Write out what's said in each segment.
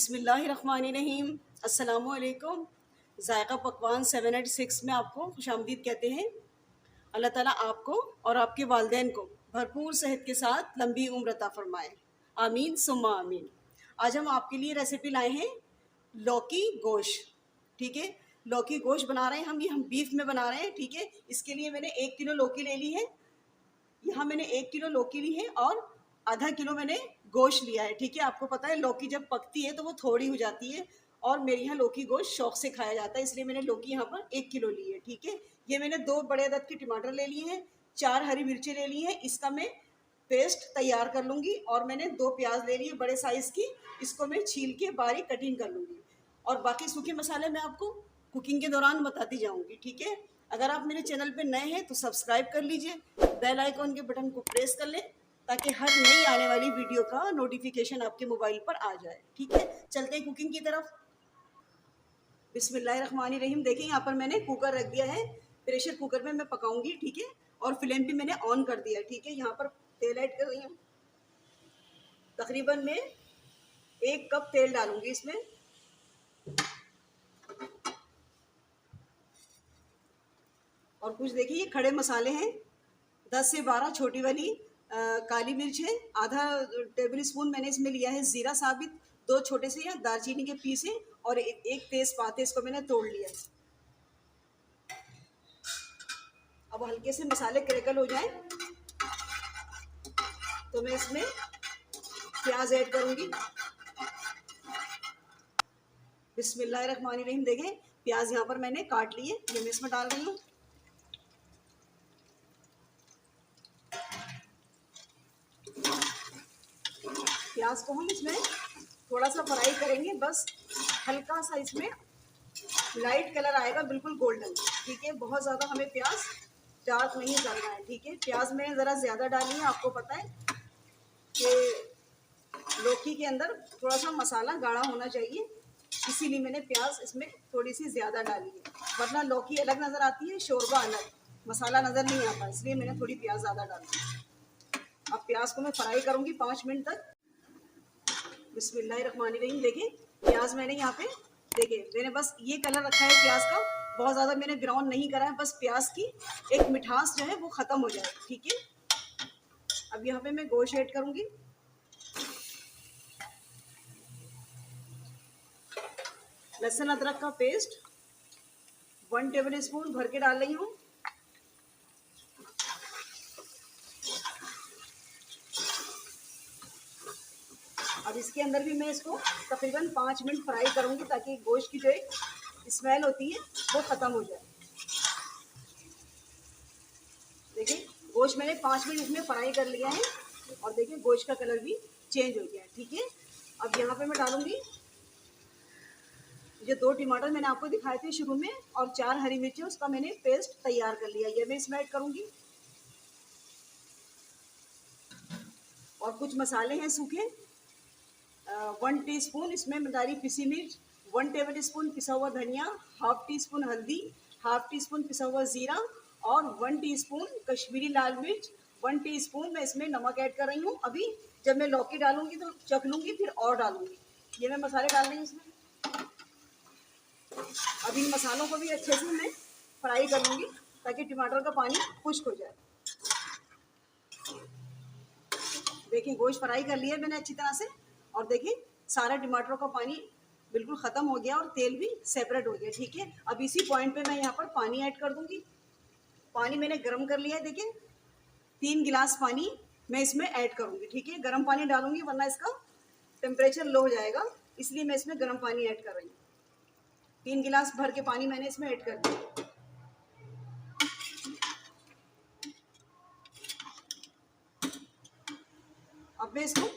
बिस्मिल्लाहिर्रहमानिर्रहीम। अस्सलामुअलैकुम। ज़ायक़ा पकवान 786 में आपको खुशामदीद कहते हैं। अल्लाह ताला आपको और आपके वालिदैन को भरपूर सेहत के साथ लंबी उम्र अता फ़रमाए। आमीन सुम्मा आमीन। आज हम आपके लिए रेसिपी लाए हैं लौकी गोश्त। ठीक है, लौकी गोश्त बना रहे हैं हम बीफ में बना रहे हैं। ठीक है, इसके लिए मैंने 1 किलो लौकी ले ली है। यहाँ मैंने 1 किलो लौकी ली है और आधा किलो मैंने गोश्त लिया है। ठीक है, आपको पता है लौकी जब पकती है तो वो थोड़ी हो जाती है और मेरे यहाँ लौकी गोश्त शौक से खाया जाता है, इसलिए मैंने लौकी यहाँ पर 1 किलो ली है। ठीक है, ये मैंने 2 बड़े अदद के टमाटर ले लिए हैं, 4 हरी मिर्ची ले ली हैं, इसका मैं पेस्ट तैयार कर लूँगी। और मैंने 2 प्याज ले लिए बड़े साइज़ की, इसको मैं छील के बारीक कटिंग कर लूँगी। और बाकी सूखे मसाले मैं आपको कुकिंग के दौरान बताती जाऊँगी। ठीक है, अगर आप मेरे चैनल पे नए हैं तो सब्सक्राइब कर लीजिए, बेल आइकॉन के बटन को प्रेस कर लें ताकि हर नई आने वाली वीडियो का नोटिफिकेशन आपके मोबाइल पर आ जाए। ठीक है, चलते हैं कुकिंग की तरफ। बिस्मिल्लाहिर्रहमानिर्रहीम। देखिए यहाँ पर मैंने कुकर रख दिया है, प्रेशर कुकर में मैं पकाऊंगी। ठीक है, और फ्लेम भी मैंने ऑन कर दिया है। ठीक है, यहाँ पर तेल ऐड कर रही हूँ। तकरीबन मैं 1 कप तेल डालूंगी इसमें। और कुछ देखिए ये खड़े मसाले हैं, 10 से 12 छोटी वाली काली मिर्च है, आधा टेबल स्पून मैंने इसमें लिया है ज़ीरा साबित, 2 छोटे से या दालचीनी के पीस हैं और एक तेज़पात है, इसको मैंने तोड़ लिया है। अब हल्के से मसाले क्रैकल हो जाएं तो मैं इसमें प्याज ऐड करूंगी। बिस्मिल्लाहिर्रहमानिर्रहीम। देखें प्याज यहाँ पर मैंने काट लिए, ये मैं इसमें डाल रही हूँ। प्याज को हम इसमें थोड़ा सा फ्राई करेंगे, बस हल्का सा इसमें लाइट कलर आएगा, बिल्कुल गोल्डन। ठीक है, बहुत ज़्यादा हमें प्याज डार्क नहीं करना है। ठीक है, प्याज मैंने ज़रा ज़्यादा डाली है, आपको पता है कि लौकी के अंदर थोड़ा सा मसाला गाढ़ा होना चाहिए, इसीलिए मैंने प्याज इसमें थोड़ी सी ज़्यादा डाली है, वरना लौकी अलग नज़र आती है, शोरबा अलग, मसाला नज़र नहीं आता, इसलिए मैंने थोड़ी प्याज ज़्यादा डाली है। अब प्याज को मैं फ्राई करूँगी 5 मिनट तक। बिस्मिल्लाहिर्रहमानिर्रहीम। देखें प्याज मैंने यहाँ पे मैंने बस ये कलर रखा है प्याज का, बहुत ज़्यादा मैंने ब्राउन नहीं करा है, बस प्याज की एक मिठास जो है वो ख़त्म हो जाए। ठीक है, अब यहाँ पे मैं गोश्त ऐड करूँगी। लहसुन अदरक का पेस्ट 1 टेबल स्पून भर के डाल रही हूँ। अब इसके अंदर भी मैं इसको तकरीबन 5 मिनट फ्राई करूँगी ताकि गोश्त की जो एक स्मेल होती है वो ख़त्म हो जाए। देखिए गोश्त मैंने 5 मिनट इसमें फ्राई कर लिया है और देखिए गोश्त का कलर भी चेंज हो गया है। ठीक है, अब यहाँ पे मैं डालूँगी जो 2 टमाटर मैंने आपको दिखाए थे शुरू में और 4 हरी मिर्ची, उसका मैंने पेस्ट तैयार कर लिया, ये मैं इसमें ऐड करूँगी। और कुछ मसाले हैं सूखे, 1 टीस्पून इसमें मैं डाली पिसी मिर्च, 1 टेबल स्पून पिसा हुआ धनिया, हाफ टी स्पून हल्दी, हाफ टी स्पून पिसा हुआ ज़ीरा और 1 टीस्पून कश्मीरी लाल मिर्च, 1 टीस्पून मैं इसमें नमक ऐड कर रही हूँ। अभी जब मैं लौकी डालूंगी तो चख लूँगी फिर और डालूंगी। ये मैं मसाले डाल रही हूँ इसमें। अब इन मसालों को भी अच्छे से मैं फ्राई कर लूँगी ताकि टमाटर का पानी खुश्क हो जाए। देखिए गोश्त फ्राई कर लिया मैंने अच्छी तरह से और देखिए सारा टमाटरों का पानी बिल्कुल ख़त्म हो गया और तेल भी सेपरेट हो गया। ठीक है, अब इसी पॉइंट पे मैं यहाँ पर पानी ऐड कर दूँगी। पानी मैंने गर्म कर लिया है, देखिए 3 गिलास पानी मैं इसमें ऐड करूँगी। ठीक है, गर्म पानी डालूँगी वरना इसका टेम्परेचर लो हो जाएगा, इसलिए मैं इसमें गर्म पानी ऐड कर रही हूँ। 3 गिलास भर के पानी मैंने इसमें ऐड कर दिया। अब मैं इसको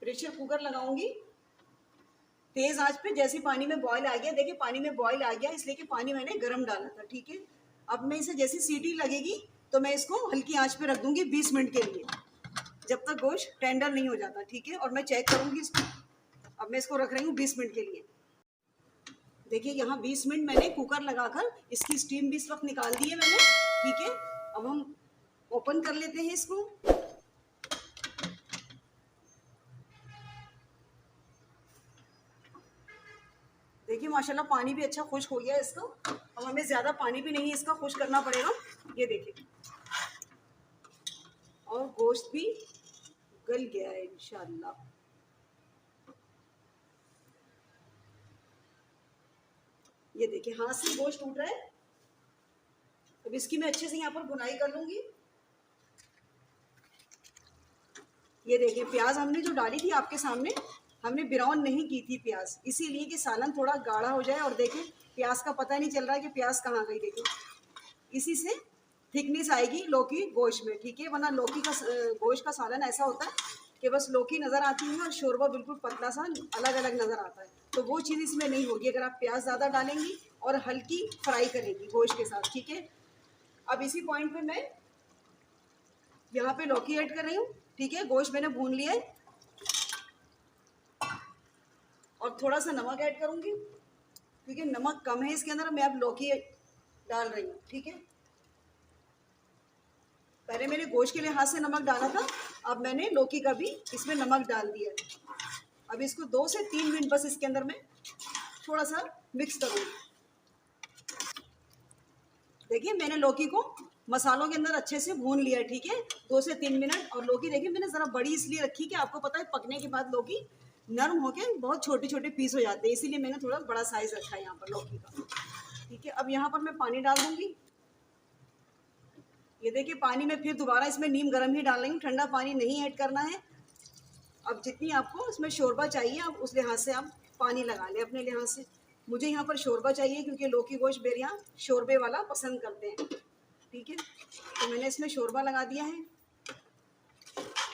प्रेशर कुकर लगाऊंगी तेज़ आंच पे। जैसे पानी में बॉईल आ गया, देखिए पानी में बॉईल आ गया इसलिए कि पानी मैंने गर्म डाला था। ठीक है, अब मैं इसे जैसी सीटी लगेगी तो मैं इसको हल्की आंच पे रख दूंगी 20 मिनट के लिए, जब तक गोश्त टेंडर नहीं हो जाता। ठीक है, और मैं चेक करूंगी इसको। अब मैं इसको रख रही हूँ 20 मिनट के लिए। देखिए यहाँ 20 मिनट मैंने कुकर लगाकर इसकी स्टीम भी इस वक्त निकाल दी है मैंने। ठीक है, अब हम ओपन कर लेते हैं इसको। देखिए माशाल्लाह पानी भी अच्छा खुश्क हो गया है इसका। अब हमें ज़्यादा पानी भी नहीं इसका खुश्क करना पड़ेगा। ये देखिए, और गोश्त भी गल गया है इंशाल्लाह। ये देखिए हाथ से गोश्त टूट रहा है। अब इसकी मैं अच्छे से यहाँ पर बुनाई कर लूँगी। ये देखिए प्याज हमने जो डाली थी आपके सामने, हमने ब्राउन नहीं की थी प्याज, इसीलिए कि सालन थोड़ा गाढ़ा हो जाए। और देखिए प्याज का पता नहीं चल रहा है कि प्याज कहाँ गई। देखिए इसी से थिकनेस आएगी लौकी गोश्त में, ठीक है। वरना लौकी का गोश्त का सालन ऐसा होता है कि बस लौकी नज़र आती है और शोरबा बिल्कुल पतला सा अलग अलग नज़र आता है। तो वो चीज़ इसमें नहीं होगी अगर आप प्याज ज़्यादा डालेंगी और हल्की फ्राई करेंगी गोश्त के साथ, ठीक है। अब इसी पॉइंट पे मैं यहाँ पे लौकी ऐड कर रही हूँ, ठीक है। गोश्त मैंने भून लिया है और थोड़ा सा नमक ऐड करूँगी क्योंकि नमक कम है इसके अंदर। मैं अब लौकी डाल रही हूँ, ठीक है। पहले मैंने गोश्त के लिए हाथ से नमक डाला था, अब मैंने लौकी का भी इसमें नमक डाल दिया है। अब इसको 2 से 3 मिनट बस इसके अंदर मैं थोड़ा सा मिक्स करूँगी। देखिए मैंने लौकी को मसालों के अंदर अच्छे से भून लिया है, ठीक है, 2 से 3 मिनट। और लौकी देखिए मैंने ज़रा बड़ी इसलिए रखी कि आपको पता है पकने के बाद लौकी नरम होके बहुत छोटे छोटे पीस हो जाते हैं, इसीलिए मैंने थोड़ा बड़ा साइज़ रखा है यहाँ पर लौकी का, ठीक है। अब यहाँ पर मैं पानी डाल दूँगी। ये देखिए पानी में फिर दोबारा इसमें नीम गर्म ही डाल रही हूँ, ठंडा पानी नहीं ऐड करना है। अब जितनी आपको इसमें शोरबा चाहिए आप उस लिहाज से आप पानी लगा लें अपने लिहाज से। मुझे यहाँ पर शोरबा चाहिए क्योंकि लौकी गोश्त मेरे यहाँ शोरबे वाला पसंद करते हैं, ठीक है। तो मैंने इसमें शोरबा लगा दिया है।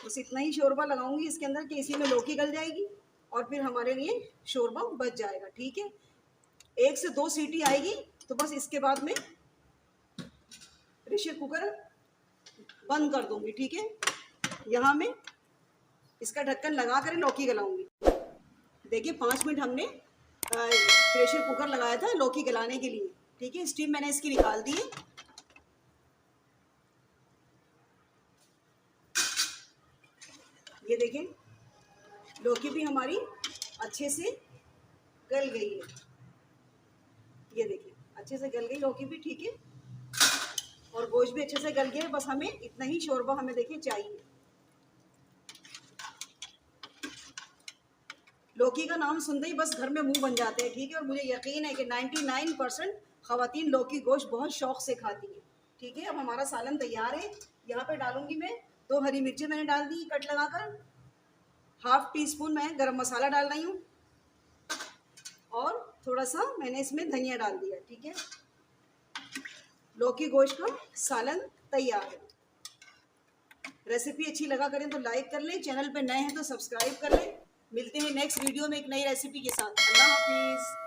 बस इतना ही शोरबा लगाऊंगी इसके अंदर कि इसी में लौकी गल जाएगी और फिर हमारे लिए शोरबा बच जाएगा, ठीक है। 1 से 2 सीटी आएगी तो बस इसके बाद में प्रेशर कुकर बंद कर दूंगी, ठीक है। यहाँ मैं इसका ढक्कन लगा कर लौकी गलाऊंगी। देखिए 5 मिनट हमने प्रेशर कुकर लगाया था लौकी गलाने के लिए, ठीक है। स्टीम मैंने इसकी निकाल दी है। ये देखें लौकी भी हमारी अच्छे से गल गई है। ये देखिए अच्छे से गल गई लौकी भी, ठीक है। और गोश्त भी अच्छे से गल गया है। बस हमें इतना ही शोरबा हमें देखिए चाहिए। लौकी का नाम सुनते ही बस घर में मुंह बन जाते हैं, ठीक है। और मुझे यकीन है कि 99% ख़वातीन लौकी गोश्त बहुत शौक से खाती है, ठीक है। अब हमारा सालन तैयार है। यहाँ पे डालूंगी मैं 2 हरी मिर्ची मैंने डाल दी कट लगाकर, ½ टीस्पून मैं गरम मसाला डाल रही हूँ और थोड़ा सा मैंने इसमें धनिया डाल दिया, ठीक है। लौकी गोश्त का सालन तैयार है। रेसिपी अच्छी लगा करें तो लाइक कर लें, चैनल पे नए हैं तो सब्सक्राइब कर लें। मिलते हैं नेक्स्ट वीडियो में एक नई रेसिपी के साथ। अल्लाह हाफिज़।